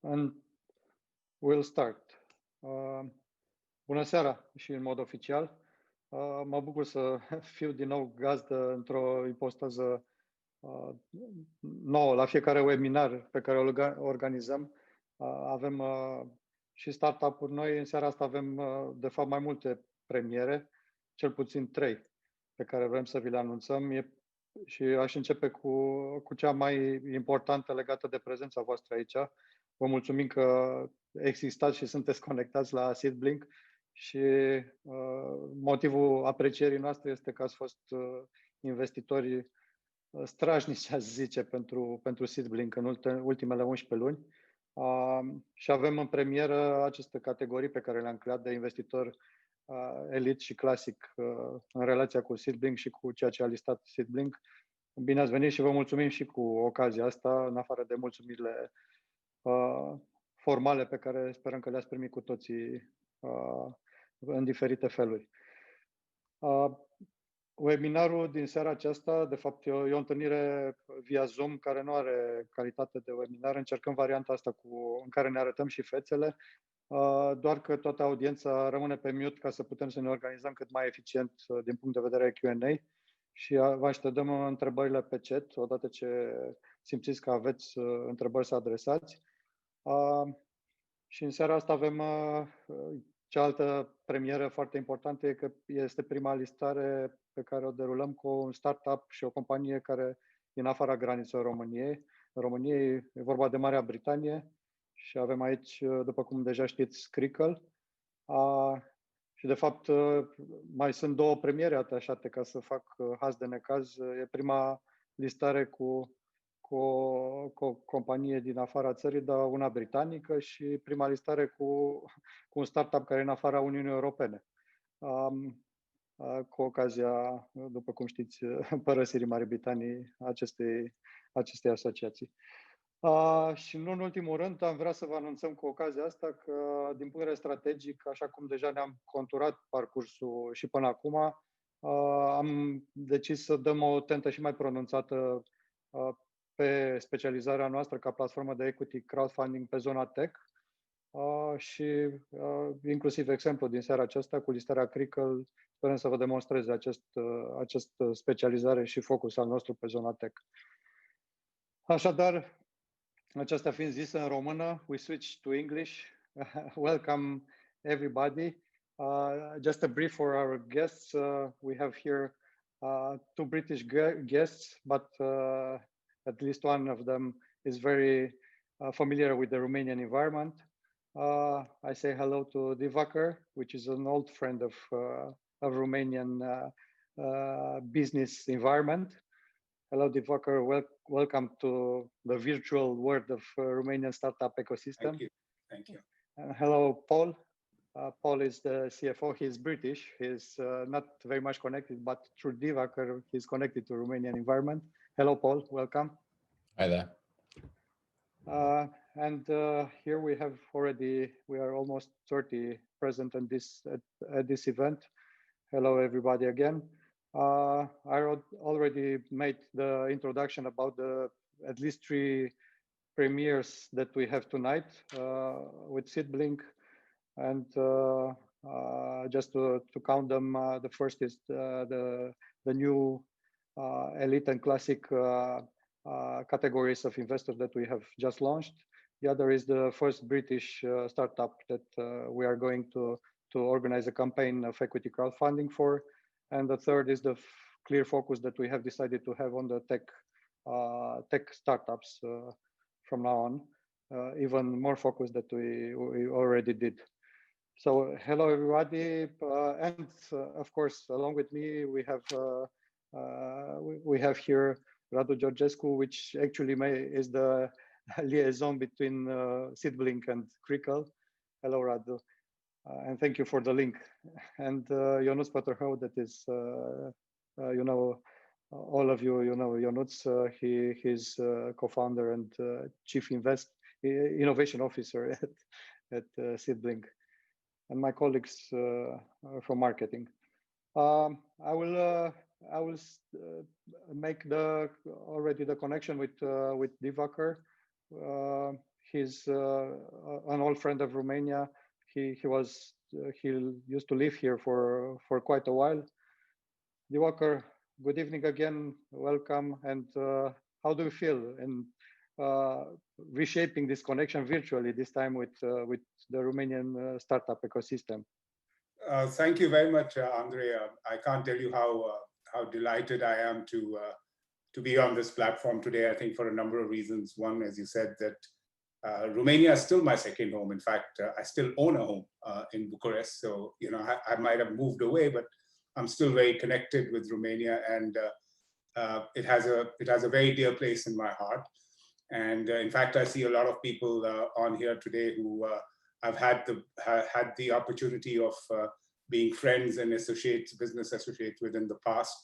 And we'll start. Bună seara și în mod oficial. Mă bucur să fiu din nou gazdă într-o ipostază nouă la fiecare webinar pe care îl organizăm. Avem și startup-uri noi. În seara asta avem, de fapt, mai multe premiere, cel puțin 3, pe care vrem să vi le anunțăm. Și aș începe cu cea mai importantă legată de prezența voastră aici. Vă mulțumim că existați și sunteți conectați la SeedBlink și motivul aprecierii noastre este că ați fost investitori strașnici, aș zice, pentru SeedBlink în ultimele 11 luni. Și avem în premieră aceste categorii pe care le-am creat de investitor elit și clasic în relația cu SeedBlink și cu ceea ce a listat SeedBlink. Bine ați venit și vă mulțumim și cu ocazia asta, în afară de mulțumirile formale pe care sperăm că le-ați primit cu toții în diferite feluri. Webinarul din seara aceasta, de fapt, e o întâlnire via Zoom care nu are calitate de webinar. Încercăm varianta asta în care ne arătăm și fețele, doar că toată audiența rămâne pe mute ca să putem să ne organizăm cât mai eficient din punct de vedere Q&A și vă așteptăm întrebările pe chat odată ce simțiți că aveți întrebări să adresați. Și în seara asta avem cealaltă premieră foarte importantă, e că este prima listare pe care o derulăm cu un startup și o companie care din afara granițelor României. În România e vorba de Marea Britanie și avem aici, după cum deja știți, Crikle. Și de fapt mai sunt 2 premiere atașate ca să fac haz de necaz. E prima listare cu o companie din afara țării, dar una britanică, și prima listare cu un startup care e în afara Uniunii Europene. Cu ocazia, după cum știți, părăsirii Marii Britanii acestei asociații. Și nu în ultimul rând, am vrea să vă anunțăm cu ocazia asta că, din punct de vedere strategic, așa cum deja ne-am conturat parcursul și până acum, am decis să dăm o tentă și mai pronunțată pe specializarea noastră ca platformă de equity crowdfunding pe zona tech și inclusiv exemplu din seara aceasta cu listarea Crikle, sperăm să vă demonstreze această specializare și focus al nostru pe zona tech. Așadar, aceasta fiind zisă în română, we switch to English. Welcome everybody. Just a brief for our guests. We have here 2 British guests, but at least one of them is very familiar with the Romanian environment. I say hello to Diwaker, which is an old friend of Romanian business environment. Hello, Diwaker. Welcome to the virtual world of Romanian startup ecosystem. Thank you. Thank you. Hello, Paul. Paul is the CFO. He's British. He's not very much connected, but through Diwaker, he's connected to Romanian environment. Hello, Paul. Welcome. Hi there. And here we are almost 30 present at this event. Hello, everybody again. I already made the introduction about at least 3 premieres that we have tonight with SeedBlink, and just to count them, the first is the new elite and classic categories of investors that we have just launched. The other is the first British startup that we are going to organize a campaign of equity crowdfunding for. And the third is the clear focus that we have decided to have on the tech startups from now on, even more focus that we already did. So hello everybody, and of course along with me we have here Radu Georgescu, which actually is the liaison between SeedBlink and Crikle. Hello Radu. And thank you for the link. And Ionuț Pătărhău, that is, all of you, Ionuț, he's co-founder and chief innovation officer at SeedBlink, and my colleagues from marketing. I will make already the connection with Diwaker. He's an old friend of Romania. He used to live here for quite a while. Diwaker, good evening again. Welcome. And how do you feel in reshaping this connection virtually this time with the Romanian startup ecosystem? Thank you very much, Andrei. I can't tell you how delighted I am to be on this platform today. I think for a number of reasons. One, as you said, that Romania is still my second home. In fact, I still own a home in Bucharest. So, you know, I might have moved away, but I'm still very connected with Romania, and it has a very dear place in my heart. And in fact, I see a lot of people on here today who I've had the opportunity of being friends and associates, business associates with in the past.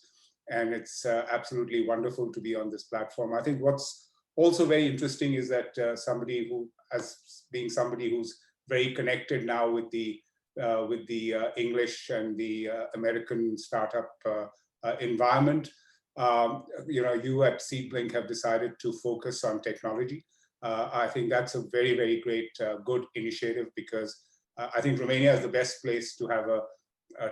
And it's absolutely wonderful to be on this platform. I think what's also very interesting is that somebody who's very connected now with the English and the American startup environment. You know, you at SeedBlink have decided to focus on technology. I think that's a very, very great, good initiative, because I think Romania is the best place to have a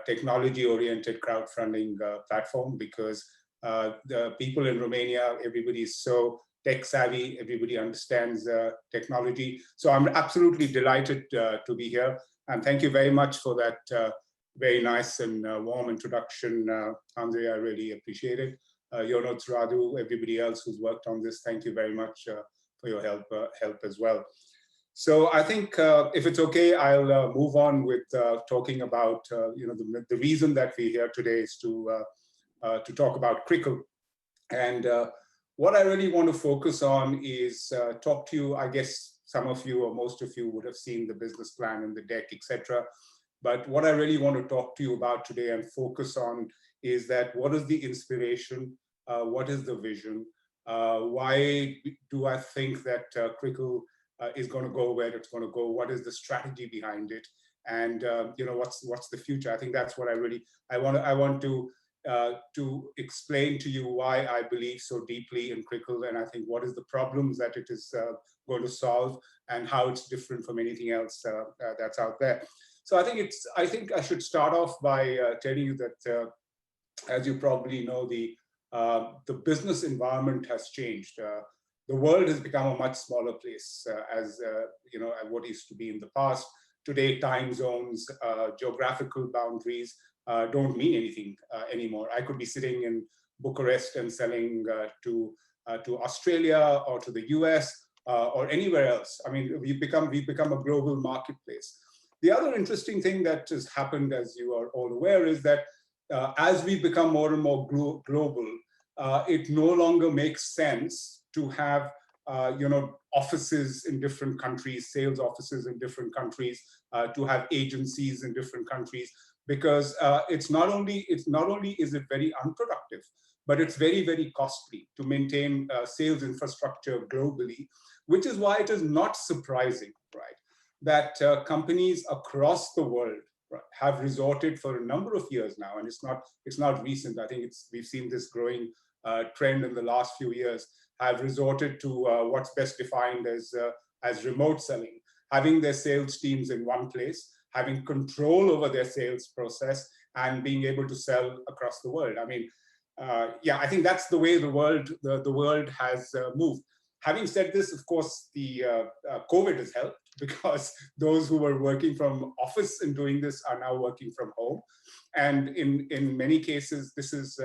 technology-oriented crowdfunding platform, because the people in Romania, everybody is so tech savvy, everybody understands technology. So I'm absolutely delighted to be here. And thank you very much for that very nice and warm introduction, Andrei. I really appreciate it. Jonas, Radu, everybody else who's worked on this, thank you very much for your help as well. So I think if it's okay, I'll move on with talking about you know, the reason that we're here today is to talk about Crikle. And what I really want to focus on is talk to you. I guess some of you or most of you would have seen the business plan and the deck, etc. But what I really want to talk to you about today and focus on is that what is the inspiration? What is the vision? Why do I think that Crikle is going to go where it's going to go? What is the strategy behind it? And you know, what's the future? I think that's what I want to explain to you why I believe so deeply in Crikle, and I think what is the problems that it is going to solve, and how it's different from anything else that's out there. So I think I should start off by telling you that, as you probably know, the business environment has changed. The world has become a much smaller place, as you know, what used to be in the past. Today, time zones, geographical boundaries don't mean anything anymore. I could be sitting in Bucharest and selling to Australia or to the US or anywhere else. I mean, we've become a global marketplace. The other interesting thing that has happened, as you are all aware, is that as we become more and more global, it no longer makes sense to have you know, offices in different countries, sales offices in different countries, to have agencies in different countries, because it's not only is it very unproductive, but it's very, very costly to maintain sales infrastructure globally, which is why it is not surprising, right, that companies across the world, right, have resorted for a number of years now, and it's not recent. I think we've seen this growing trend in the last few years, have resorted to what's best defined as remote selling, having their sales teams in one place, having control over their sales process, and being able to sell across the world. I mean, yeah, I think that's the way the world has moved. Having said this, of course, the COVID has helped, because those who were working from office and doing this are now working from home, and in many cases, this is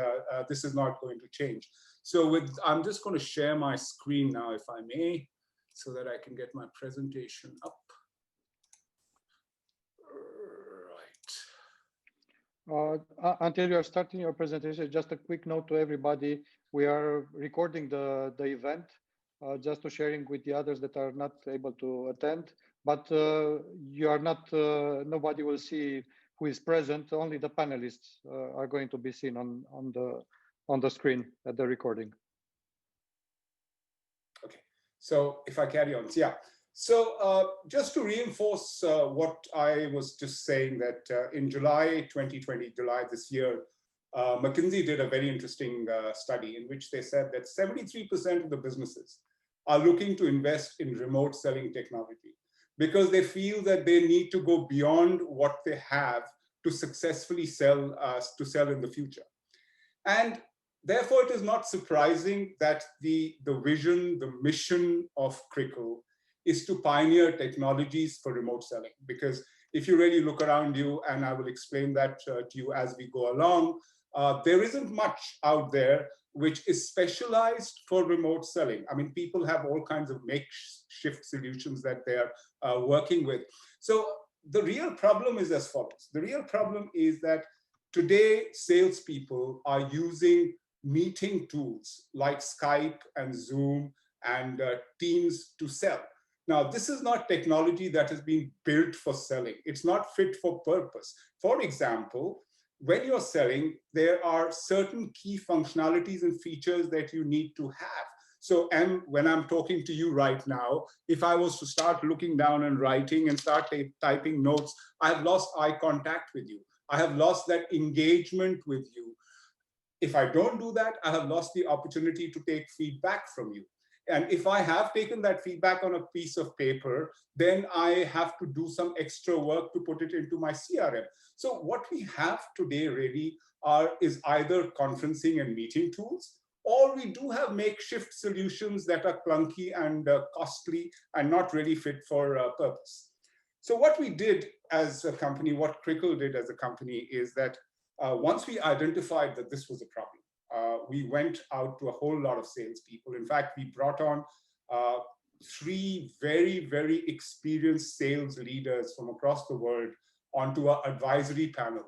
not going to change. So I'm just going to share my screen now, if I may, so that I can get my presentation up. Until you are starting your presentation, just a quick note to everybody: we are recording the event, just to sharing with the others that are not able to attend. But you are not; nobody will see who is present. Only the panelists are going to be seen on the screen at the recording. Okay, so if I carry on, yeah. So just to reinforce what I was just saying, that in July 2020, July this year, McKinsey did a very interesting study in which they said that 73% of the businesses are looking to invest in remote selling technology because they feel that they need to go beyond what they have to successfully sell in the future. And therefore, it is not surprising that the vision, the mission of Crikle is to pioneer technologies for remote selling. Because if you really look around you, and I will explain that to you as we go along, there isn't much out there which is specialized for remote selling. I mean, people have all kinds of makeshift solutions that they're working with. So the real problem is as follows. The real problem is that today, salespeople are using meeting tools like Skype and Zoom and Teams to sell. Now, this is not technology that has been built for selling. It's not fit for purpose. For example, when you're selling, there are certain key functionalities and features that you need to have. So when I'm talking to you right now, if I was to start looking down and writing and start typing notes, I've lost eye contact with you. I have lost that engagement with you. If I don't do that, I have lost the opportunity to take feedback from you. And if I have taken that feedback on a piece of paper, then I have to do some extra work to put it into my CRM. So what we have today really is either conferencing and meeting tools, or we do have makeshift solutions that are clunky and costly and not really fit for purpose. So what we did as a company, what Crikle did as a company is that once we identified that this was a problem, we went out to a whole lot of salespeople. In fact, we brought on 3 very, very experienced sales leaders from across the world onto our advisory panel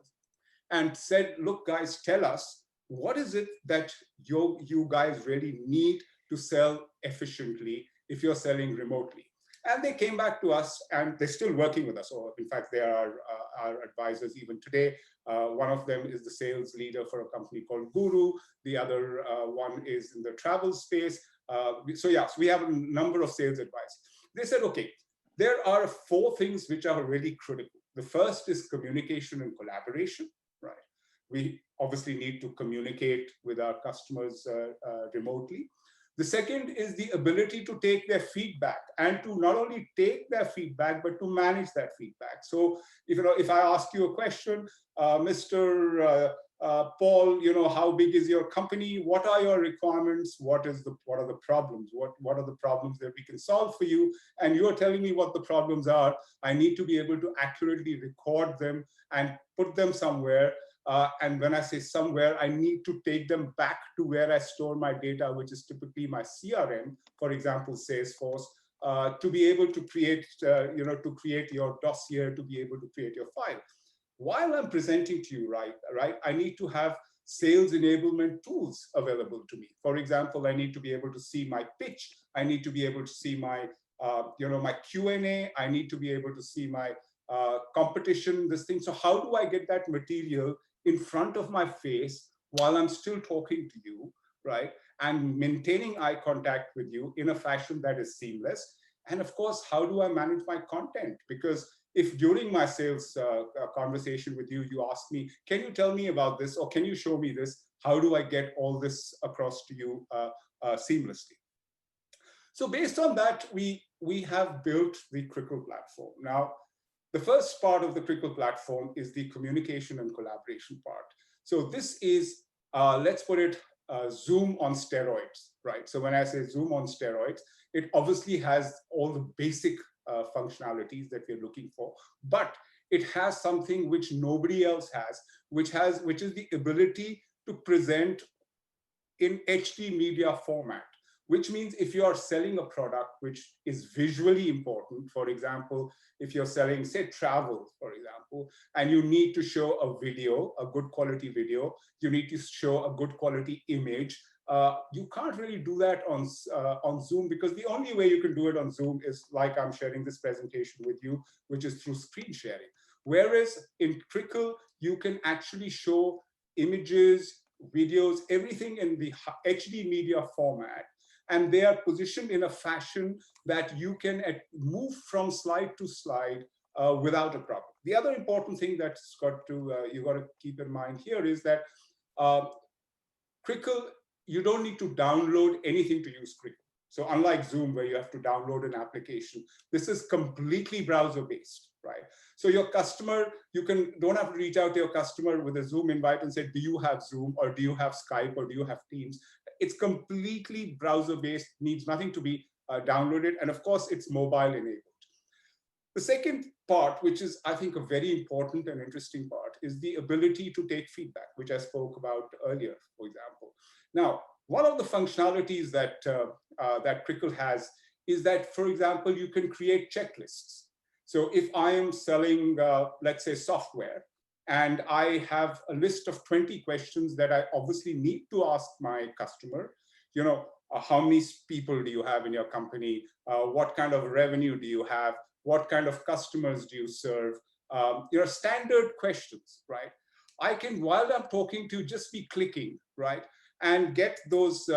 and said, look, guys, tell us, what is it that you guys really need to sell efficiently if you're selling remotely? And they came back to us, and they're still working with us. Or in fact, they are our advisors even today. One of them is the sales leader for a company called Guru. The other one is in the travel space. So we have a number of sales advisors. They said, okay, there are 4 things which are really critical. The first is communication and collaboration, right? We obviously need to communicate with our customers remotely. The second is the ability to take their feedback and to not only take their feedback, but to manage that feedback. So if I ask you a question, Mr. Paul, how big is your company? What are your requirements? What are the problems? What are the problems that we can solve for you? And you are telling me what the problems are. I need to be able to accurately record them and put them somewhere. And when I say somewhere, I need to take them back to where I store my data, which is typically my CRM, for example, Salesforce, to be able to create, to create your dossier, to be able to create your file. While I'm presenting to you, right, I need to have sales enablement tools available to me. For example, I need to be able to see my pitch. I need to be able to see my, my Q&A. I need to be able to see my competition, this thing. So how do I get that material in front of my face while I'm still talking to you, right? And maintaining eye contact with you in a fashion that is seamless. And of course, how do I manage my content? Because if during my sales conversation with you, you ask me, can you tell me about this? Or can you show me this? How do I get all this across to you seamlessly? So based on that, we have built the Crikle platform. Now, the first part of the Crikle platform is the communication and collaboration part. So this is, let's put it, Zoom on steroids, right? So when I say Zoom on steroids, it obviously has all the basic functionalities that we're looking for, but it has something which nobody else has, which is the ability to present in HD media format. Which means if you are selling a product which is visually important, for example, if you're selling, say, travel, for example, and you need to show a video, a good quality video, you need to show a good quality image, you can't really do that on Zoom, because the only way you can do it on Zoom is like I'm sharing this presentation with you, which is through screen sharing. Whereas in Crikle, you can actually show images, videos, everything in the HD media format. And they are positioned in a fashion that you can move from slide to slide without a problem. The other important thing that's you got to keep in mind here is that Crikle, you don't need to download anything to use Crikle. So unlike Zoom, where you have to download an application, this is completely browser-based, right? So your customer, don't have to reach out to your customer with a Zoom invite and say, do you have Zoom, or do you have Skype, or do you have Teams? It's completely browser-based, needs nothing to be downloaded. And of course, it's mobile-enabled. The second part, which is, I think, a very important and interesting part, is the ability to take feedback, which I spoke about earlier, for example. Now, one of the functionalities that Crikle has is that, for example, you can create checklists. So if I am selling, let's say, software, and I have a list of 20 questions that I obviously need to ask my customer, how many people do you have in your company? What kind of revenue do you have? What kind of customers do you serve? Standard questions, right? I can, while I'm talking to you, just be clicking, right? And get those,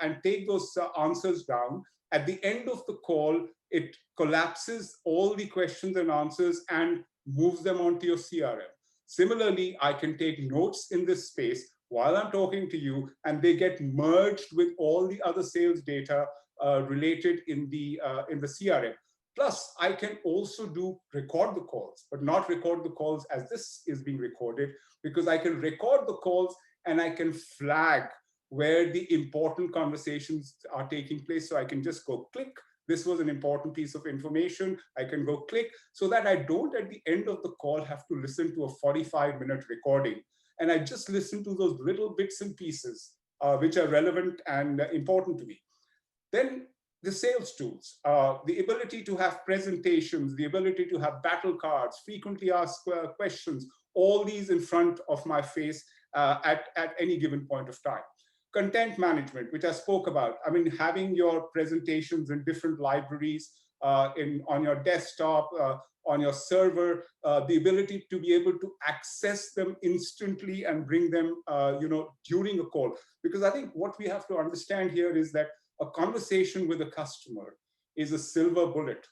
and take those answers down. At the end of the call, it collapses all the questions and answers and moves them onto your CRM. Similarly, I can take notes in this space while I'm talking to you, and they get merged with all the other sales data related in the CRM. Plus, I can also record the calls, but not record the calls as this is being recorded, because I can record the calls and I can flag where the important conversations are taking place. So I can just go click. This was an important piece of information. I can go click, so that I don't, at the end of the call, have to listen to a 45-minute recording. And I just listen to those little bits and pieces which are relevant and important to me. Then the sales tools, the ability to have presentations, the ability to have battle cards, frequently asked questions, all these in front of my face at any given point of time. Content management, which I spoke about. I mean, having your presentations in different libraries on your desktop, on your server, the ability to be able to access them instantly and bring them, during a call. Because I think what we have to understand here is that a conversation with a customer is a silver bullet.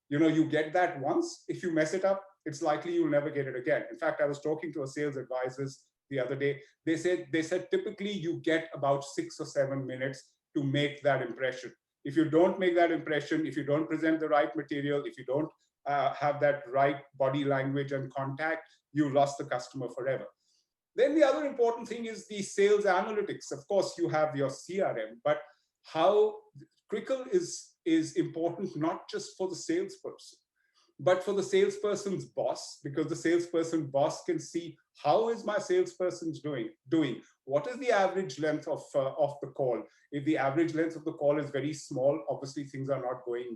You get that once. If you mess it up, it's likely you'll never get it again. In fact, I was talking to a sales advisors the other day. They said typically you get about 6 or 7 minutes to make that impression. If you don't make that impression, if you don't present the right material, if you don't have that right body language and contact, you lost the customer forever. Then the other important thing is the sales analytics. Of course, you have your CRM, but how Crikle is important not just for the salesperson, but for the salesperson's boss, because the salesperson boss can see how is my salesperson doing. What is the average length of the call? If the average length of the call is very small, obviously things are not going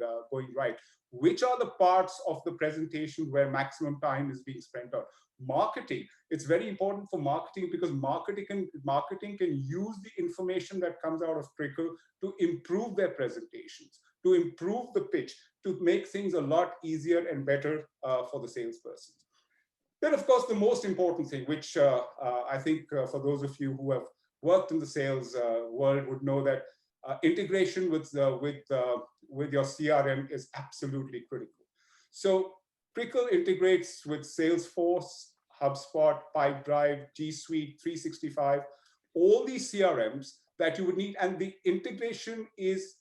right. Which are the parts of the presentation where maximum time is being spent on? Marketing. It's very important for marketing, because marketing can use the information that comes out of Crikle to improve their presentations, to improve the pitch, to make things a lot easier and better for the salesperson. Then, of course, the most important thing, which I think for those of you who have worked in the sales world would know, that integration with your CRM is absolutely critical. So Crikle integrates with Salesforce, HubSpot, Pipedrive, G Suite, 365, all these CRMs that you would need, and the integration is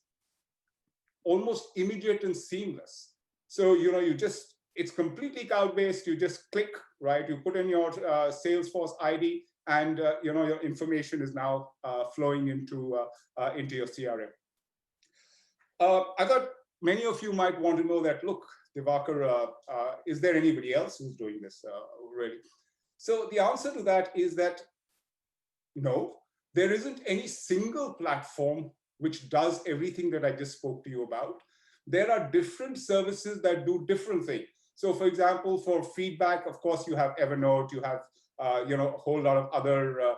almost immediate and seamless. So it's completely cloud-based. You just click, right? You put in your Salesforce ID, and your information is now flowing into your CRM. I thought many of you might want to know that, look, Diwaker, is there anybody else who's doing this already? So the answer to that is that no, there isn't any single platform which does everything that I just spoke to you about. There are different services that do different things. So for example, for feedback, of course, you have Evernote, you have a whole lot of other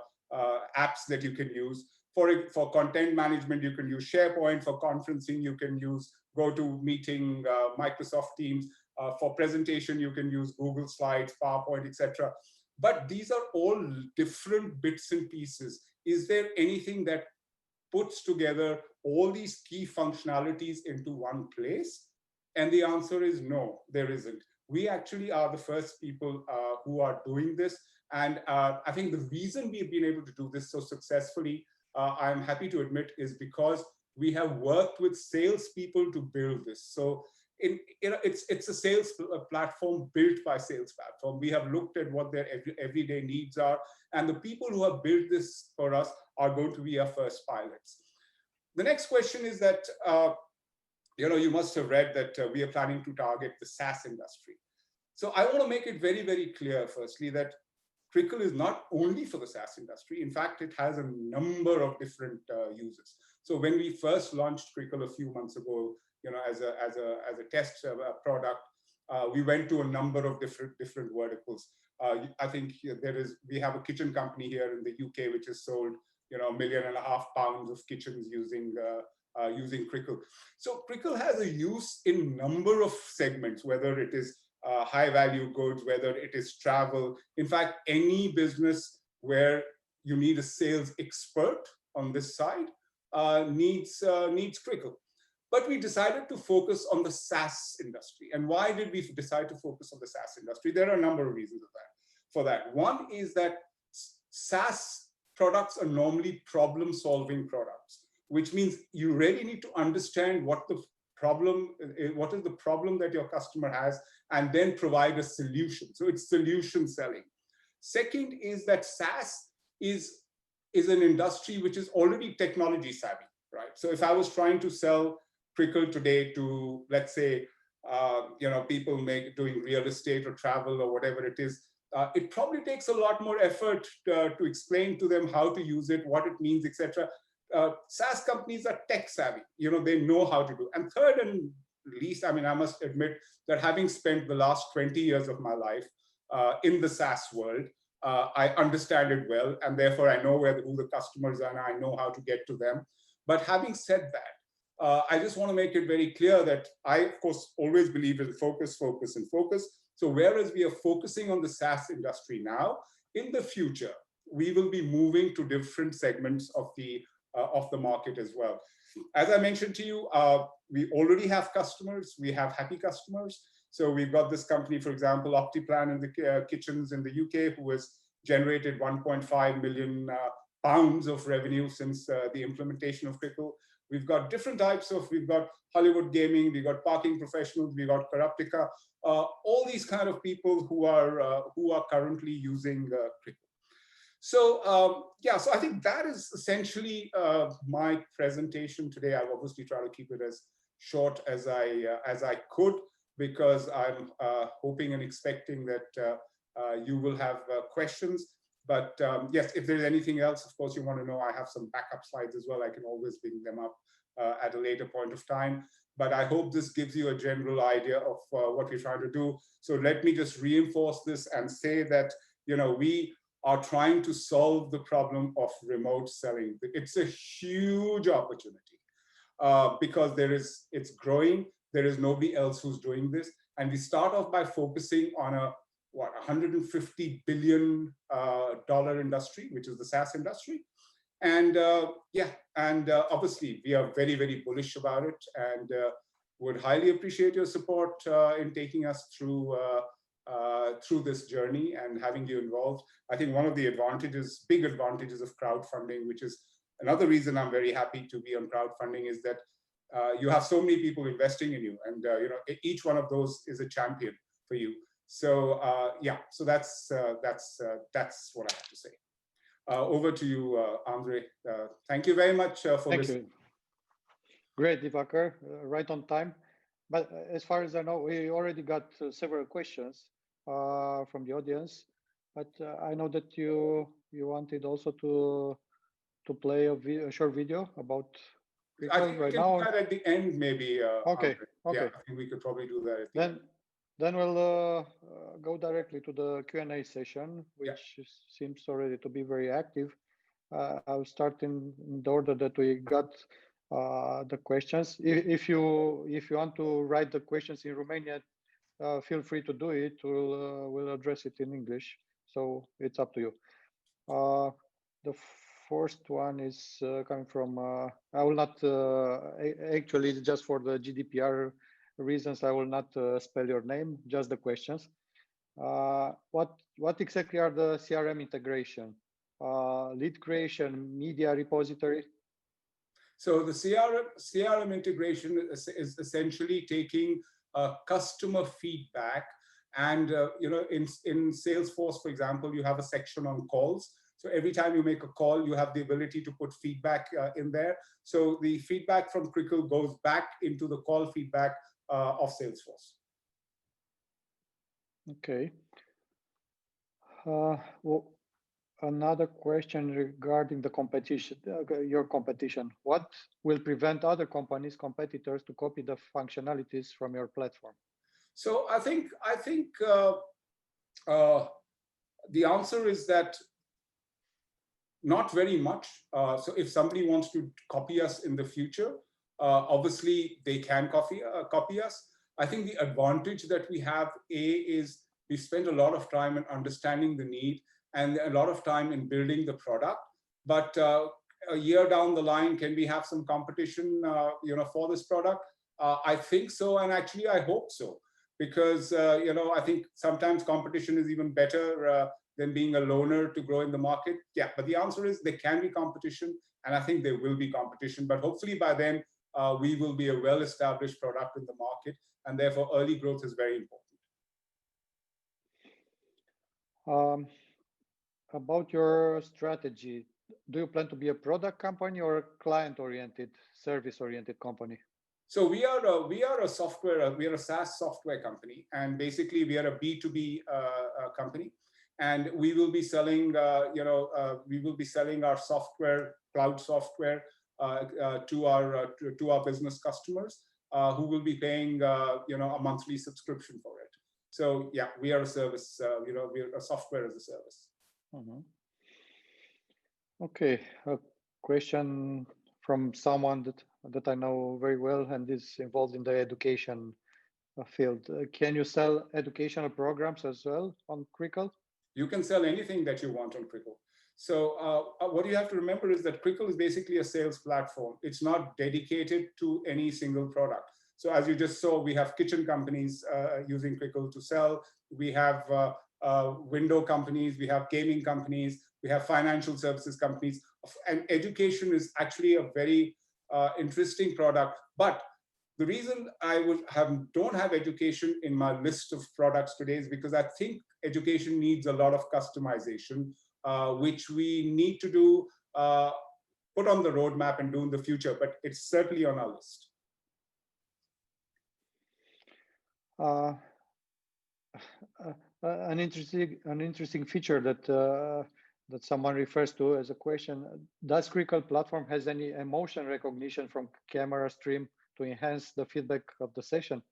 apps that you can use. For content management, you can use SharePoint. For conferencing, you can use GoToMeeting, Microsoft Teams. For presentation, you can use Google Slides, PowerPoint, etc. But these are all different bits and pieces. Is there anything that puts together all these key functionalities into one place? And the answer is no, there isn't. We actually are the first people who are doing this. And I think the reason we've been able to do this so successfully, I'm happy to admit, is because we have worked with salespeople to build this. So it's a sales platform built by sales platform. We have looked at what their everyday needs are, and the people who have built this for us are going to be our first pilots. The next question is that, you must have read that we are planning to target the SaaS industry. So I want to make it very, very clear, firstly, that Crikle is not only for the SaaS industry. In fact, it has a number of different users. So when we first launched Crikle a few months ago, as a test product, we went to a number of different verticals. I think we have a kitchen company here in the UK which has sold £1.5 million of kitchens using Crikle. So Crikle has a use in number of segments, whether it is high value goods, whether it is travel. In fact, any business where you need a sales expert on this side needs Crikle. But we decided to focus on the SaaS industry. And why did we decide to focus on the SaaS industry? There are a number of reasons for that. One is that SaaS products are normally problem-solving products, which means you really need to understand what is the problem that your customer has, and then provide a solution. So it's solution selling. Second is that SaaS is an industry which is already technology savvy, right? So if I was trying to sell Crikle today to, let's say, people doing real estate or travel or whatever it is, it probably takes a lot more effort to explain to them how to use it, what it means, etc. SaaS companies are tech savvy, they know how to do. And third and least, I must admit that having spent the last 20 years of my life in the SaaS world, I understand it well, and therefore I know who the customers are, and I know how to get to them. But having said that, I just want to make it very clear that I, of course, always believe in focus, focus, and focus. So whereas we are focusing on the SaaS industry now, in the future, we will be moving to different segments of the market as well. As I mentioned to you, we already have customers. We have happy customers. So we've got this company, for example, Optiplan in the kitchens in the UK, who has generated 1.5 million pounds of revenue since the implementation of Crikle. We've got different types we've got Hollywood Gaming, we've got parking professionals, we've got Karaptika, all these kind of people who are currently using Crikle. So so I think that is essentially my presentation today. I'll obviously try to keep it as short as I could, because I'm hoping and expecting that you will have questions. But yes, if there's anything else, of course, you want to know, I have some backup slides as well. I can always bring them up at a later point of time. But I hope this gives you a general idea of what we're trying to do. So let me just reinforce this and say that, we are trying to solve the problem of remote selling. It's a huge opportunity because it's growing. There is nobody else who's doing this. And we start off by focusing on a $150 billion industry, which is the SaaS industry. And obviously we are very, very bullish about it, and would highly appreciate your support in taking us through this journey and having you involved. I think one of the big advantages of crowdfunding, which is another reason I'm very happy to be on crowdfunding, is that you have so many people investing in you, and each one of those is a champion for you. So so that's what I have to say. Over to you, Andrei. Thank you very much for Thank listening. you. Great, Diwaker, right on time. But as far as I know, we already got several questions from the audience. But I know that you wanted also to play a short video about Crikle I think we can now. do that at the end, maybe. Okay. Yeah, I think we could probably do that at the end. Then we'll go directly to the Q&A session, which seems already to be very active. I'll start in the order that we got the questions. If you want to write the questions in Romanian, feel free to do it. We'll address it in English. So it's up to you. The first one is coming from, I will not, actually just for the GDPR reasons, I will not spell your name, just the questions. What exactly are the CRM integration? Lead creation, media repository? So the CRM integration is essentially taking customer feedback, and in Salesforce, for example, you have a section on calls. So every time you make a call, you have the ability to put feedback in there. So the feedback from Crikle goes back into the call feedback of Salesforce. Okay. Well, another question regarding the competition, your competition. What will prevent other competitors to copy the functionalities from your platform? So I think the answer is that not very much. So if somebody wants to copy us in the future, obviously they can copy us. I think the advantage that we have, is we spend a lot of time in understanding the need and a lot of time in building the product. But a year down the line, can we have some competition, for this product? I think so, and actually I hope so, because I think sometimes competition is even better than being a loner to grow in the market. Yeah, but the answer is there can be competition, and I think there will be competition. But hopefully by then we will be a well-established product in the market, and therefore early growth is very important. About your strategy, do you plan to be a product company or a client-oriented, service-oriented company? So we are a SaaS software company, and basically we are a B2B company, and we will be selling our software, cloud software, to our business customers, who will be paying a monthly subscription for it. So yeah, we are a service. We are a software as a service. Mm-hmm. Okay, a question from someone that I know very well and is involved in the education field. Can you sell educational programs as well on Crikle? You can sell anything that you want on Crikle. So what you have to remember is that Crikle is basically a sales platform. It's not dedicated to any single product. So as you just saw, we have kitchen companies using Crikle to sell. We have window companies, we have gaming companies, we have financial services companies, and education is actually a very interesting product. But the reason I don't have education in my list of products today is because I think education needs a lot of customization, which we need to do, put on the roadmap and do in the future, but it's certainly on our list. An interesting feature that someone refers to as a question: does Crikle platform has any emotion recognition from camera stream to enhance the feedback of the session?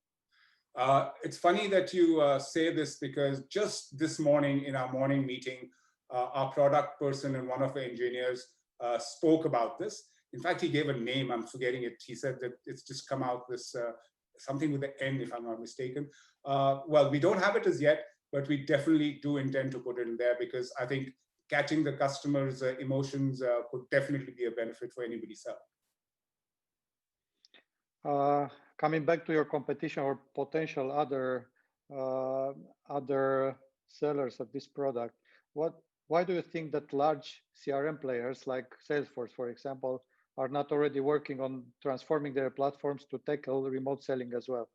It's funny that you say this, because just this morning in our morning meeting, our product person and one of the engineers spoke about this. In fact, he gave a name, I'm forgetting it. He said that it's just come out this something with an N, if I'm not mistaken. Well, we don't have it as yet, but we definitely do intend to put it in there, because I think catching the customer's emotions could definitely be a benefit for anybody selling. Coming back to your competition or potential other sellers of this product, why do you think that large CRM players like Salesforce, for example, are not already working on transforming their platforms to tackle remote selling as well?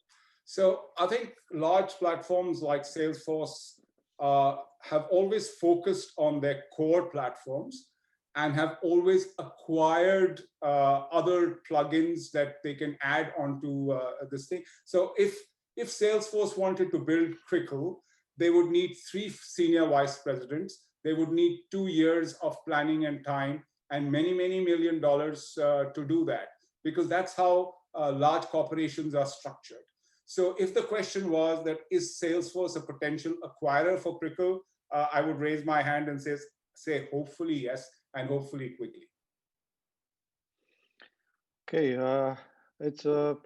So I think large platforms like Salesforce have always focused on their core platforms and have always acquired other plugins that they can add onto this thing. So if Salesforce wanted to build Crikle, they would need 3 senior vice presidents. They would need 2 years of planning and time and many, many $1 million to do that, because that's how large corporations are structured. So if the question was that, is Salesforce a potential acquirer for Crikle, I would raise my hand and say hopefully yes, and hopefully quickly. Okay, it's so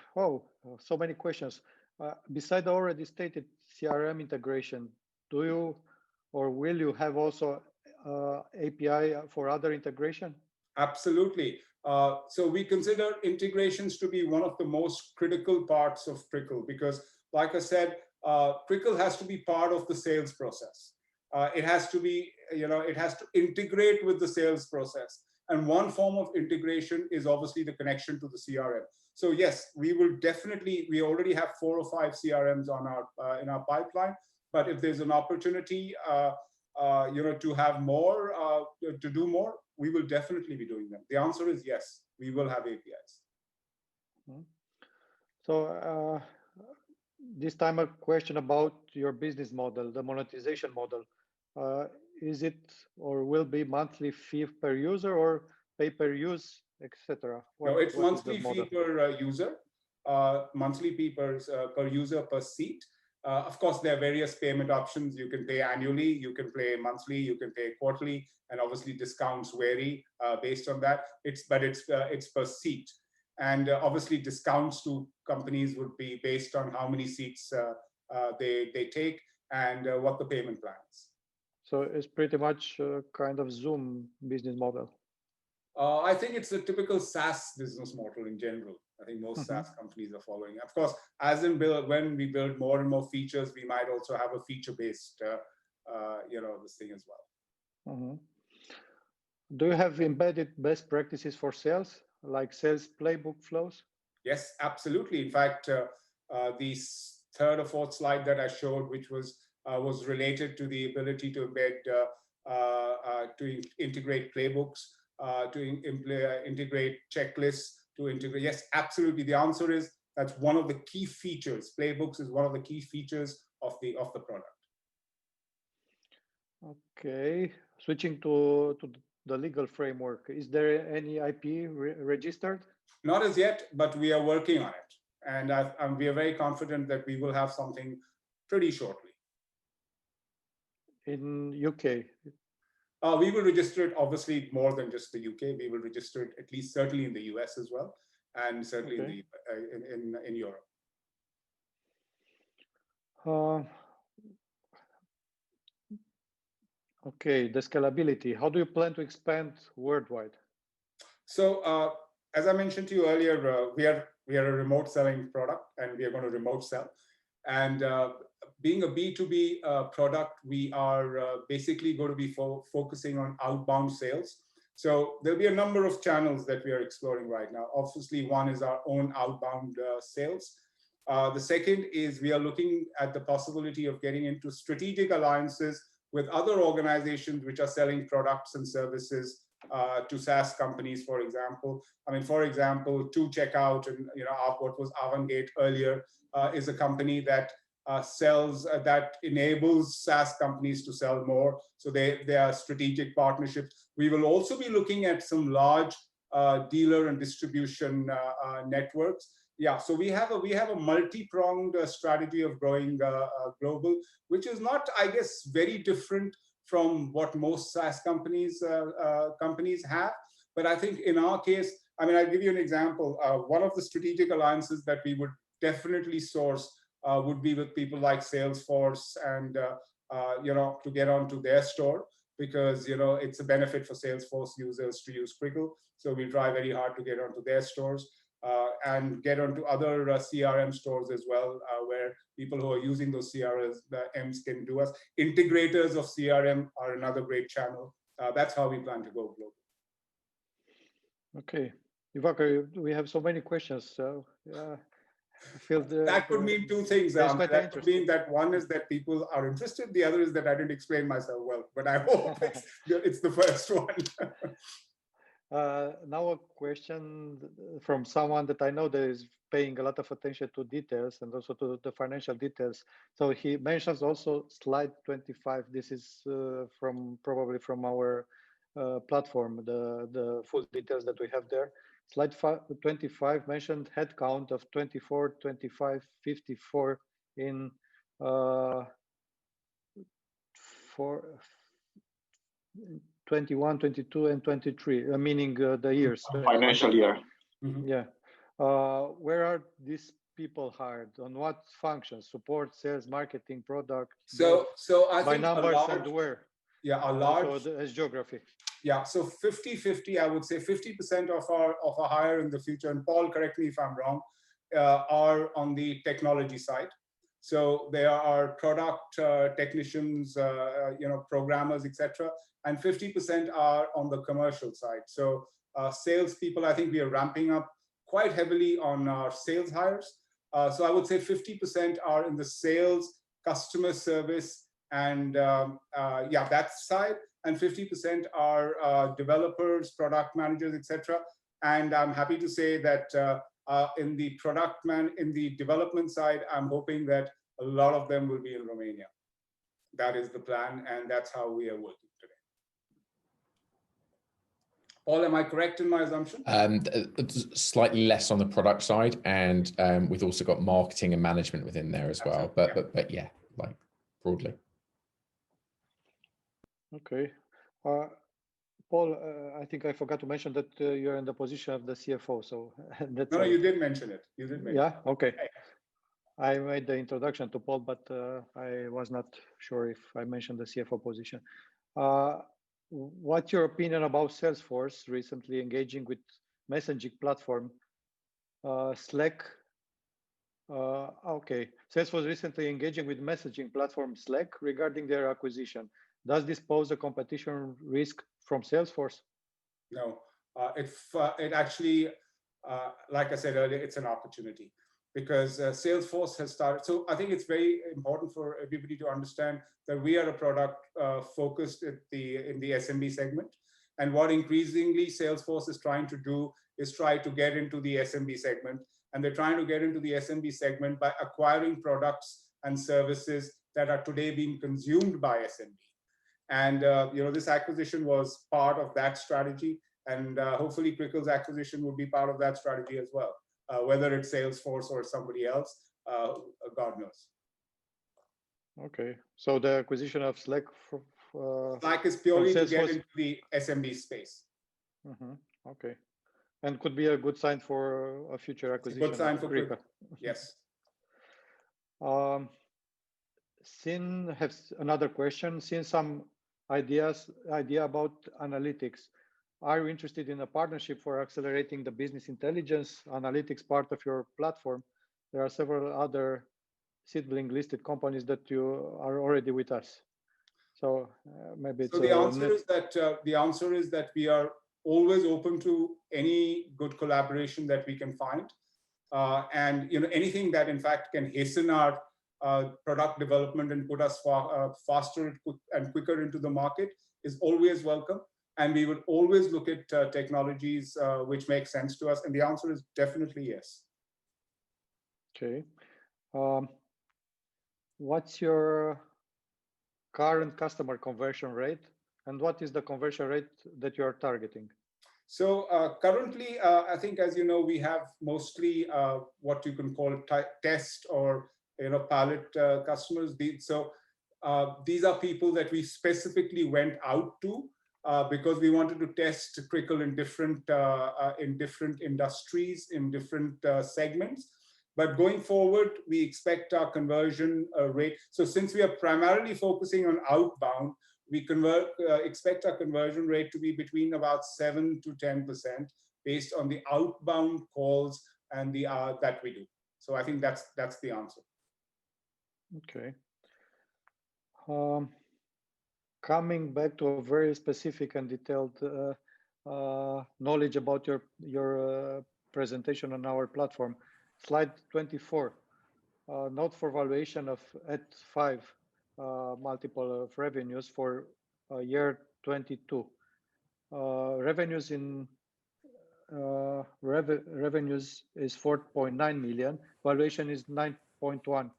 many questions. Beside the already stated CRM integration, do you or will you have also API for other integration? Absolutely. So we consider integrations to be one of the most critical parts of Crikle, because like I said, Crikle has to be part of the sales process. It has to be, it has to integrate with the sales process. And one form of integration is obviously the connection to the CRM. So yes, we will definitely, we already have 4 or 5 CRMs on our in our pipeline. But if there's an opportunity, to have more, to do more, we will definitely be doing them. The answer is yes, we will have APIs. So this time a question about your business model, the monetization model. Is it or will be monthly fee per user or pay per use, etc.? No, it's monthly fee per user, monthly fee per user per seat. Of course, there are various payment options. You can pay annually, you can pay monthly, you can pay quarterly, and obviously discounts vary based on that. It's per seat, and obviously discounts to companies would be based on how many seats they take and what the payment plan is. So it's pretty much kind of Zoom business model. I think it's a typical SaaS business model in general. I think most SaaS companies are following. Of course, as in when we build more and more features, we might also have a feature-based, this thing as well. Do you have embedded best practices for sales, like sales playbook flows? Yes, absolutely. In fact, the third or fourth slide that I showed, which was related to the ability to embed, to integrate playbooks, to integrate checklists, to integrate. Yes, absolutely. The answer is that's one of the key features. Playbooks is one of the key features of the product. Okay, switching to the legal framework. Is there any IP registered? Not as yet, but we are working on it, and we are very confident that we will have something pretty shortly. In UK? We will register it, obviously, more than just the UK. We will register it at least certainly in the US as well, and certainly in Europe. Okay, the scalability. How do you plan to expand worldwide? So, as I mentioned to you earlier, we are a remote selling product, and we are going to remote sell. And being a B2B product, we are basically going to be focusing on outbound sales. So there'll be a number of channels that we are exploring right now. Obviously, one is our own outbound sales. The second is we are looking at the possibility of getting into strategic alliances with other organizations which are selling products and services to SaaS companies, for example. I mean, for example, 2Checkout and what was Avangate earlier is a company that sells, that enables SaaS companies to sell more. So they are strategic partnerships. We will also be looking at some large dealer and distribution networks. Yeah, so we have a multi-pronged strategy of growing global, which is not, I guess, very different from what most SaaS companies have. But I think in our case, I mean, I'll give you an example. One of the strategic alliances that we would definitely source would be with people like Salesforce, and to get onto their store, because it's a benefit for Salesforce users to use Crikle. So we try very hard to get onto their stores and get onto other CRM stores as well, where people who are using those CRMs can do us. Integrators of CRM are another great channel. That's how we plan to go global. Okay, Diwaker, we have so many questions. So I feel that could mean two things. That could mean that one is that people are interested. The other is that I didn't explain myself well. But I hope it's the first one. Now a question from someone that I know that is paying a lot of attention to details and also to the financial details. So he mentions also slide 25. This is probably from our platform, the full details that we have there. Slide 25 mentioned headcount of 24, 25, 54 in 21, 22, and 23, meaning the years. Financial year. Yeah. Where are these people hired? On what functions? Support, sales, marketing, product? So I by think numbers and where? Yeah, a large. Also as geography. Yeah, so 50-50, I would say 50% of our hire in the future, and Paul, correct me if I'm wrong, are on the technology side. So there are product technicians, programmers, etc., and 50% are on the commercial side. So salespeople, I think we are ramping up quite heavily on our sales hires. So I would say 50% are in the sales, customer service, and that side, and 50% are developers, product managers, etc. And I'm happy to say that in the development side, I'm hoping that a lot of them will be in Romania. That is the plan, and that's how we are working today. Paul, am I correct in my assumption? Slightly less on the product side, and we've also got marketing and management within there as well. But yeah, like broadly. Okay. Paul, I think I forgot to mention that you're in the position of the CFO. So that's no, you did mention it. You did mention it. Okay. I made the introduction to Paul, but I was not sure if I mentioned the CFO position. What's your opinion about Salesforce recently engaging with messaging platform Slack? Salesforce recently engaging with messaging platform Slack regarding their acquisition. Does this pose a competition risk from Salesforce? No, it actually, like I said earlier, it's an opportunity because Salesforce has started. So I think it's very important for everybody to understand that we are a product focused in the SMB segment. And what increasingly Salesforce is trying to do is try to get into the SMB segment. And they're trying to get into the SMB segment by acquiring products and services that are today being consumed by SMB. And this acquisition was part of that strategy, and hopefully Crikle's acquisition will be part of that strategy as well. Whether it's Salesforce or somebody else, God knows. Okay, so the acquisition of Slack. Slack is purely to get into the SMB space. Okay, and could be a good sign for a future acquisition. Good sign for Crikle. Yes. Sin has another question. Since some idea about analytics. Are you interested in a partnership for accelerating the business intelligence analytics part of your platform? There are several other SeedBlink listed companies that you are already with us. So maybe it's the answer is that we are always open to any good collaboration that we can find, and anything that in fact can hasten our product development and put us faster and quicker into the market is always welcome. And we would always look at technologies which make sense to us. And the answer is definitely yes. Okay. What's your current customer conversion rate? And what is the conversion rate that you are targeting? So currently, I think, as you know, we have mostly what you can call test or pilot customers. So these are people that we specifically went out to because we wanted to test Crikle in different industries, in different segments. But going forward, we expect our conversion rate. So since we are primarily focusing on outbound, we expect our conversion rate to be between about 7 to 10% based on the outbound calls and the that we do. So I think that's the answer. Okay. Coming back to a very specific and detailed knowledge about your presentation on our platform, slide 24. Note for valuation of at 5 multiple of revenues for year 22. Revenues is 4.9 million. Valuation is 9.1.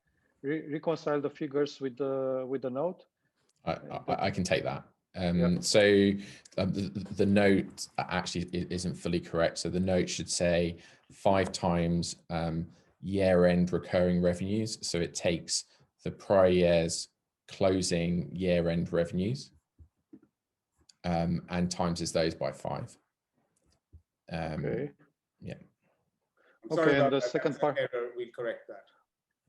Reconcile the figures with the note. I can take that. So the note actually isn't fully correct. So the note should say 5 times year-end recurring revenues. So it takes the prior year's closing year-end revenues and times those by 5. Okay. Yeah. Okay, and the second part. We correct that.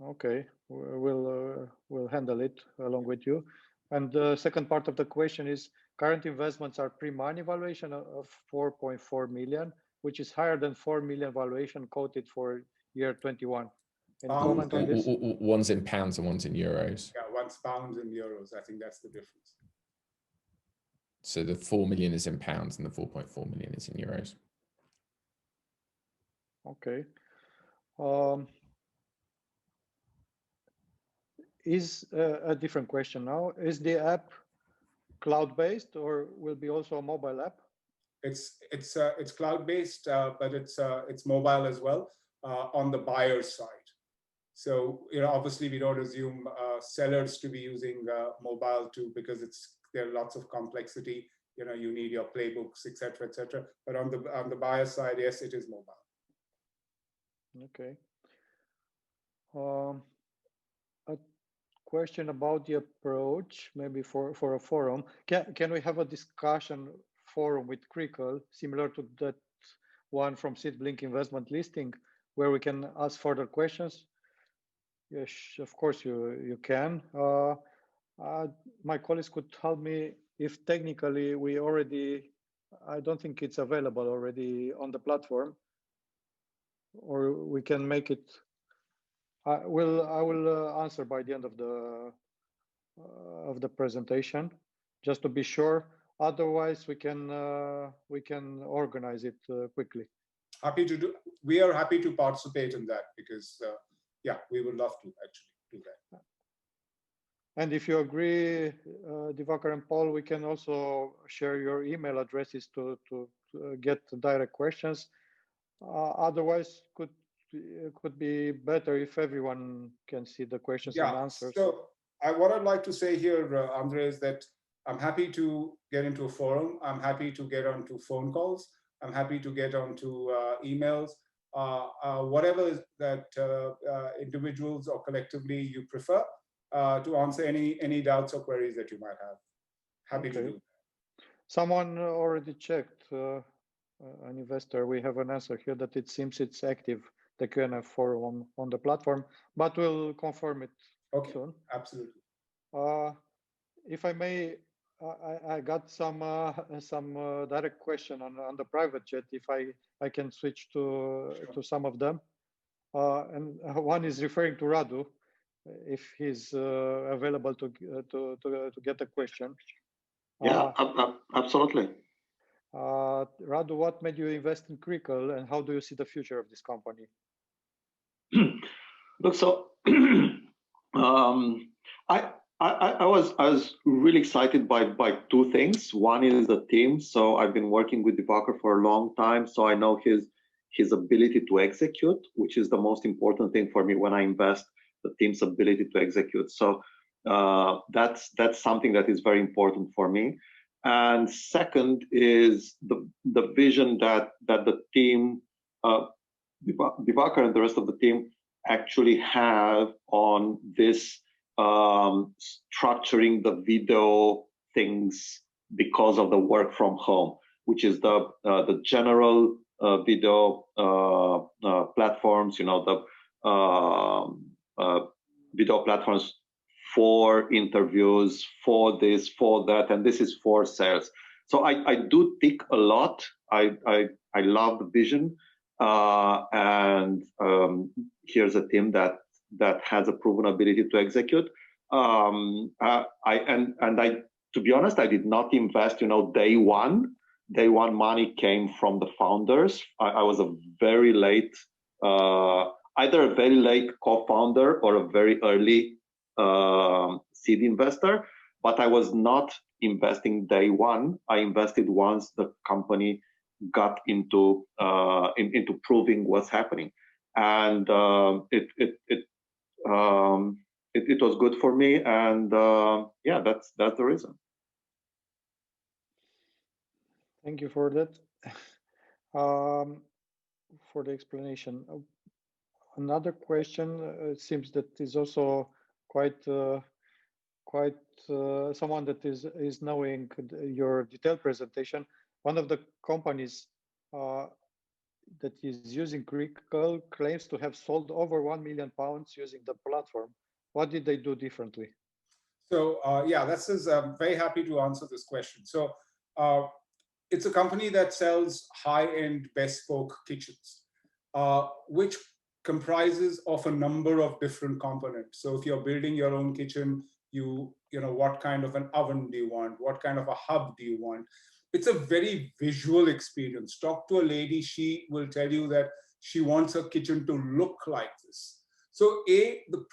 Okay, we'll handle it along with you. And the second part of the question is, current investments are pre-money valuation of 4.4 million, which is higher than 4 million valuation quoted for year 21. Any comment on this? One's in pounds and one's in euros. Yeah, one's pounds and euros. I think that's the difference. So the 4 million is in pounds and the 4.4 million is in euros. Okay. Is a different question now. Is the app cloud-based or will be also a mobile app? It's cloud-based, but it's mobile as well on the buyer's side. So obviously we don't assume sellers to be using mobile too, because there are lots of complexity. You need your playbooks, etc., etc. But on the buyer side, yes, it is mobile. Okay. A question about the approach, maybe for a forum. Can we have a discussion forum with Crikle, similar to that one from SeedBlink investment listing, where we can ask further questions? Yes, of course you can. My colleagues could help me if technically we already, I don't think it's available already on the platform, or we can make it. I will answer by the end of the presentation, just to be sure. Otherwise, we can organize it quickly. We are happy to participate in that, because yeah, we would love to actually do that. And if you agree, Diwaker and Paul, we can also share your email addresses to get direct questions. Otherwise, could be better if everyone can see the questions and answers. So what I'd like to say here, Andrei, is that I'm happy to get into a forum. I'm happy to get onto phone calls. I'm happy to get onto emails. Whatever that individuals or collectively you prefer, to answer any doubts or queries that you might have. Happy to do that. Someone already checked, an investor. We have an answer here that it seems it's active, the Q&A forum on the platform, but we'll confirm it soon. Absolutely. If I may, I got some direct question on the private chat. If I can switch to some of them, and one is referring to Radu, if he's available to get a question. Yeah, absolutely. Radu, what made you invest in Crikle, and how do you see the future of this company? Look, so I was really excited by two things. One is the team. So I've been working with Diwaker for a long time, so I know his ability to execute, which is the most important thing for me when I invest. The team's ability to execute. So that's something that is very important for me. And second is the vision that the team, Diwaker and the rest of the team, actually have on this structuring the video things because of the work from home, which is the general video platforms, the video platforms for interviews, for this, for that, and this is for sales. So I do tick a lot. I love the vision, and here's a team that has a proven ability to execute. To be honest, I did not invest. Day one money came from the founders. I was a very late, either a very late co-founder or a very early seed investor, but I was not investing day one. I invested once the company got into proving what's happening, and it was good for me, and yeah, that's the reason. Thank you for that, for the explanation. Another question, it seems that is also quite someone that is knowing your detailed presentation. One of the companies that is using Crikle claims to have sold over £1 million using the platform. What did they do differently? So yeah, I'm very happy to answer this question. So it's a company that sells high-end bespoke kitchens, which comprises of a number of different components. So if you're building your own kitchen, you know, what kind of an oven do you want? What kind of a hub do you want? It's a very visual experience. Talk to a lady, she will tell you that she wants her kitchen to look like this. So A, the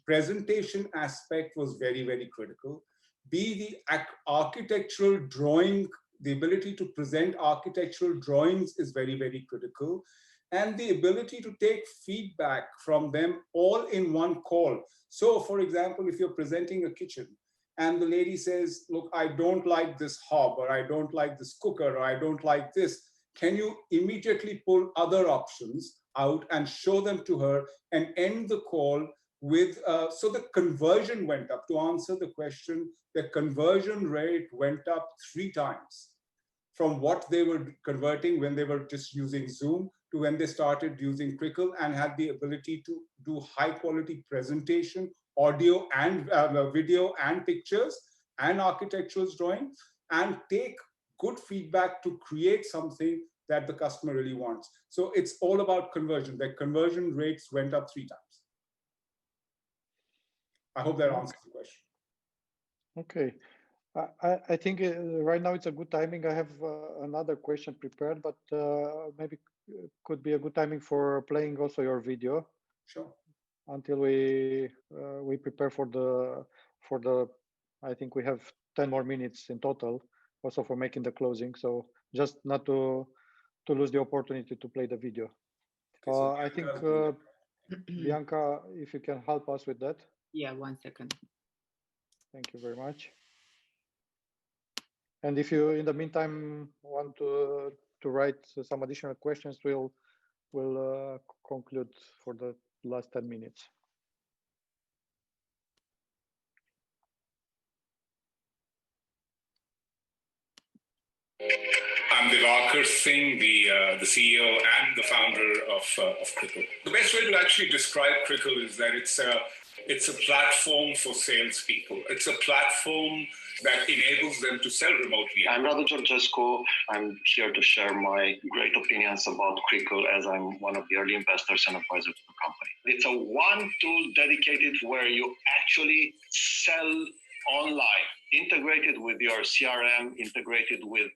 presentation aspect was very, very critical. B, the architectural drawing, the ability to present architectural drawings is very, very critical. And the ability to take feedback from them all in one call. So for example, if you're presenting a kitchen and the lady says, look, I don't like this hob, or I don't like this cooker, or I don't like this, can you immediately pull other options out and show them to her and end the call with, so the conversion went up. To answer the question, the conversion rate went up 3 times from what they were converting when they were just using Zoom to when they started using Crikle and had the ability to do high quality presentation, audio and video and pictures and architectural drawing, and take good feedback to create something that the customer really wants. So it's all about conversion. The conversion rates went up 3 times. I hope that answers the question. Okay. I think right now it's a good timing. I have another question prepared, but maybe could be a good timing for playing also your video. Sure. Until we prepare for the I think we have 10 more minutes in total also for making the closing. So just not to lose the opportunity to play the video. Okay, so I think Bianca, if you can help us with that. Yeah, 1 second. Thank you very much. And if you, in the meantime, want to write some additional questions, we'll conclude for the last 10 minutes. I'm Diwaker, Singh, the CEO and the founder of Crikle. The best way to actually describe Crikle is that it's a platform for salespeople. It's a platform that enables them to sell remotely. I'm Radu Georgescu. I'm here to share my great opinions about Crikle as I'm one of the early investors and advisors to the company. It's a one tool dedicated where you actually sell online, integrated with your CRM, integrated with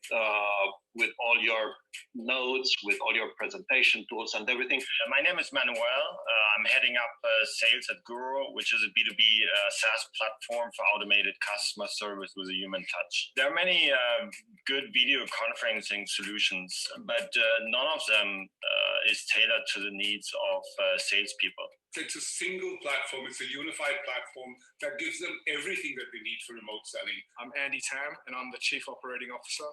all your notes, with all your presentation tools and everything. My name is Manuel. I'm heading up sales at Guru, which is a B2B SaaS platform for automated customer service with a human touch. There are many good video conferencing solutions, but none of them is tailored to the needs of salespeople. It's a single platform. It's a unified platform that gives them everything that they need for remote selling. I'm Andy Tam, and I'm the Chief Operating Officer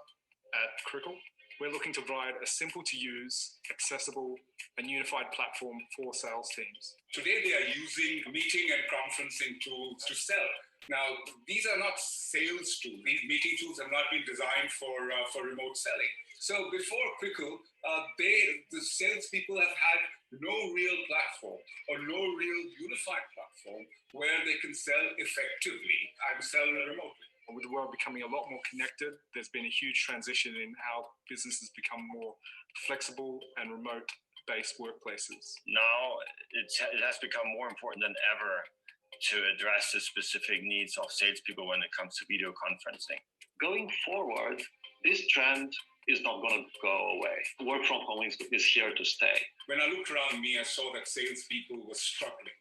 at Crikle. We're looking to provide a simple to use, accessible, and unified platform for sales teams. Today, they are using meeting and conferencing tools to sell. Now, these are not sales tools. These meeting tools have not been designed for remote selling. So before Crikle, the salespeople have had no real platform or no real unified platform where they can sell effectively and sell remotely. With the world becoming a lot more connected, there's been a huge transition in how businesses become more flexible and remote-based workplaces. Now, it has become more important than ever to address the specific needs of salespeople when it comes to video conferencing. Going forward, this trend is not going to go away. Work from home is here to stay. When I looked around me, I saw that salespeople were struggling.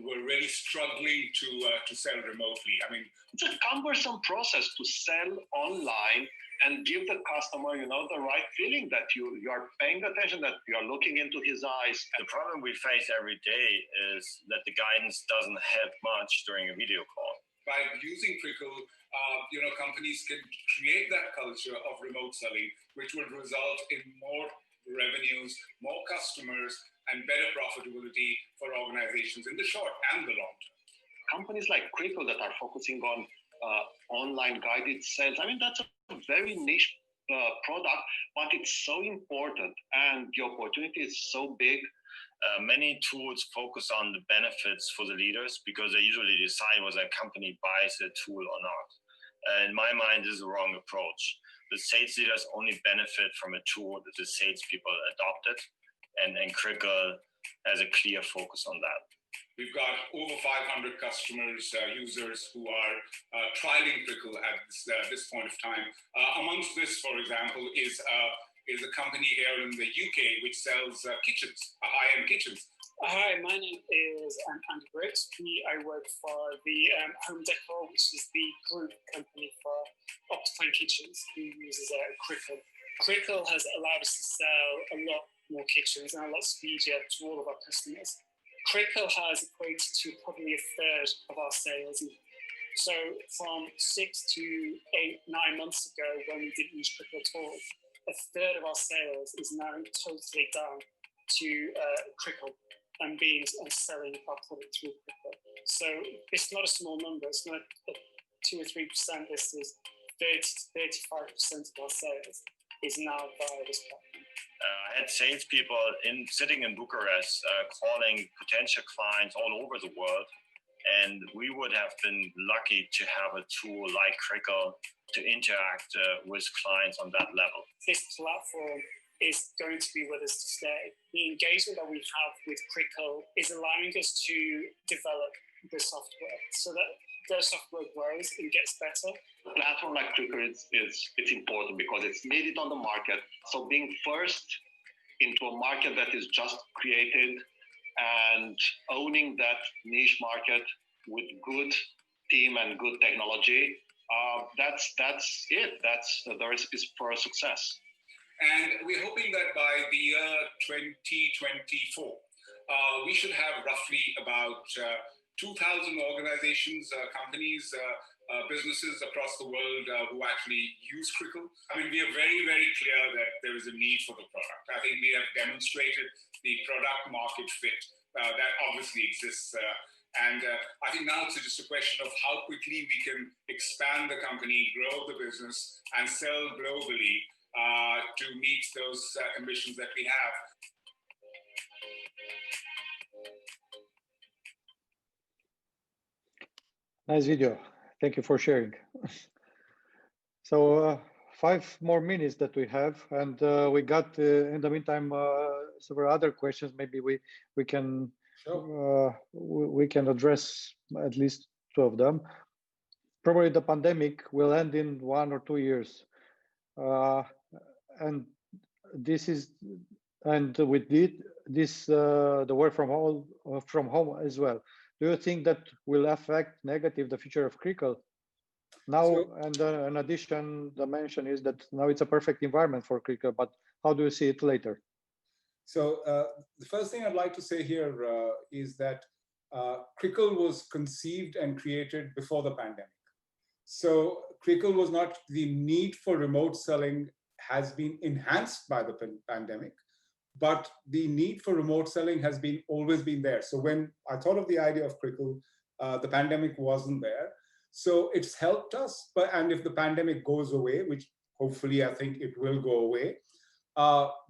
We're really struggling to sell remotely. I mean, it's a cumbersome process to sell online and give the customer, the right feeling that you are paying attention, that you are looking into his eyes. The problem we face every day is that the guidance doesn't help much during a video call. By using Crikle, companies can create that culture of remote selling, which would result in more revenues, more customers, and better profitability for organizations in the short and the long term. Companies like Crikle that are focusing on online guided sales, I mean, that's a very niche product, but it's so important and the opportunity is so big. Many tools focus on the benefits for the leaders because they usually decide whether a company buys a tool or not. In my mind, this is the wrong approach. The sales leaders only benefit from a tool that the salespeople adopted, and Crikle has a clear focus on that. We've got over 500 customers, users who are trialing Crikle at this point of time. Amongst this, for example, is a company here in the UK which sells kitchens, high-end kitchens. Hi, my name is Andrei. I work for the Home Decor, which is the group company for Optifine Kitchens, who uses Crikle. Crikle has allowed us to sell a lot more kitchens and a lot speedier to all of our customers. Crikle has equated to probably a third of our sales. So from 6 to 8, 9 months ago, when we didn't use Crikle at all, a third of our sales is now totally down to Crikle and selling our product through Crikle. So it's not a small number. It's not 2 or 3%. This is 30 to 35% of our sales is now via this platform. I had salespeople sitting in Bucharest calling potential clients all over the world, and we would have been lucky to have a tool like Crikle to interact with clients on that level. This platform is going to be with us to stay. The engagement that we have with Crikle is allowing us to develop the software so that the software grows and gets better. A platform like Crikle it's important because it's needed on the market. So being first into a market that is just created and owning that niche market with good team and good technology, that's it. That's the recipe for success. And we're hoping that by the year 2024, we should have roughly about 2,000 organizations, companies, businesses across the world who actually use Crikle. I mean, we are very, very clear that there is a need for the product. I think we have demonstrated the product market fit that obviously exists. And I think now it's just a question of how quickly we can expand the company, grow the business, and sell globally to meet those ambitions that we have. Nice video. Thank you for sharing. So 5 more minutes that we have, and we got in the meantime several other questions. Maybe we can we can address at least 2 of them. Probably the pandemic will end in 1 or 2 years, and with this the work from home as well. Do you think that will affect negative the future of Crikle? Now, and in addition, the mention is that now it's a perfect environment for Crikle, but how do you see it later? So the first thing I'd like to say here is that Crikle was conceived and created before the pandemic. So Crikle was not, the need for remote selling has been enhanced by the pandemic, but the need for remote selling has always been there. So when I thought of the idea of Crikle, the pandemic wasn't there. So it's helped us, and if the pandemic goes away, which hopefully I think it will go away,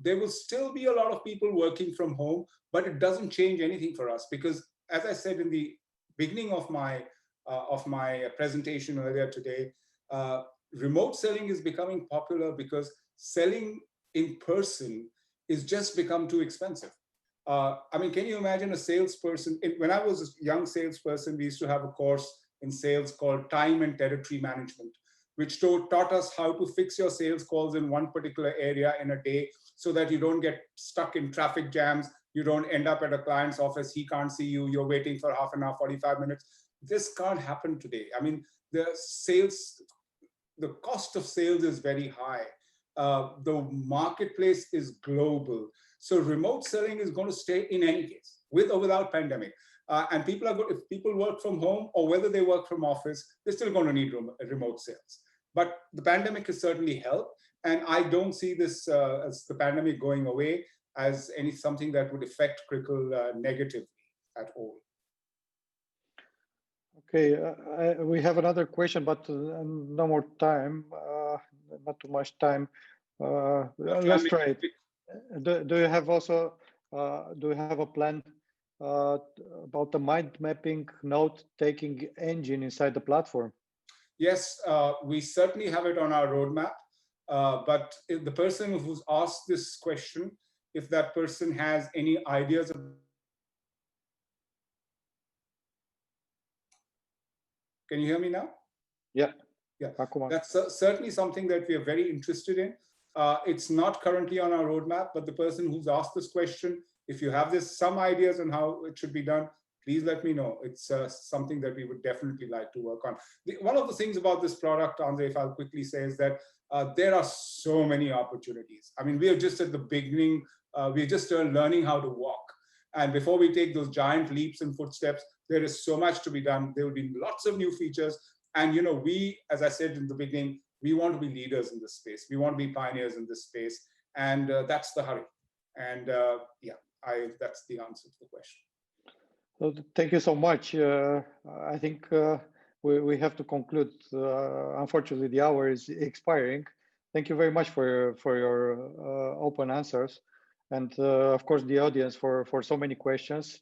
there will still be a lot of people working from home, but it doesn't change anything for us because, as I said in the beginning of my presentation earlier today, remote selling is becoming popular because selling in person is just become too expensive. I mean, can you imagine a salesperson? When I was a young salesperson, we used to have a course in sales called Time and Territory Management, which taught us how to fix your sales calls in one particular area in a day so that you don't get stuck in traffic jams, you don't end up at a client's office, he can't see you, you're waiting for half an hour, 45 minutes. This can't happen today. I mean, the cost of sales is very high. The marketplace is global. So remote selling is going to stay in any case, with or without pandemic. And people are good, if people work from home or whether they work from office, they're still going to need remote sales. But the pandemic has certainly helped. And I don't see this as the pandemic going away as something that would affect Crikle negatively at all. Okay, we have another question, but no more time, not too much time. Let's try it. Do you have also, do you have a plan about the mind mapping note-taking engine inside the platform? Yes, we certainly have it on our roadmap. But the person who's asked this question if that person has any ideas. Can you hear me now? Yeah. Yeah, that's certainly something that we are very interested in. It's not currently on our roadmap, but the person who's asked this question, if you have some ideas on how it should be done, please let me know. It's something that we would definitely like to work on. One of the things about this product, Andrei, if I'll quickly say, is that there are so many opportunities. I mean, we are just at the beginning. We're just learning how to walk. And before we take those giant leaps and footsteps, there is so much to be done. There will be lots of new features. And, you know, we, as I said in the beginning, we want to be leaders in this space. We want to be pioneers in this space. And that's the hurry. And yeah, that's the answer to the question. Well, thank you so much. I think we have to conclude. Unfortunately, the hour is expiring. Thank you very much for your open answers. And of course, the audience for so many questions.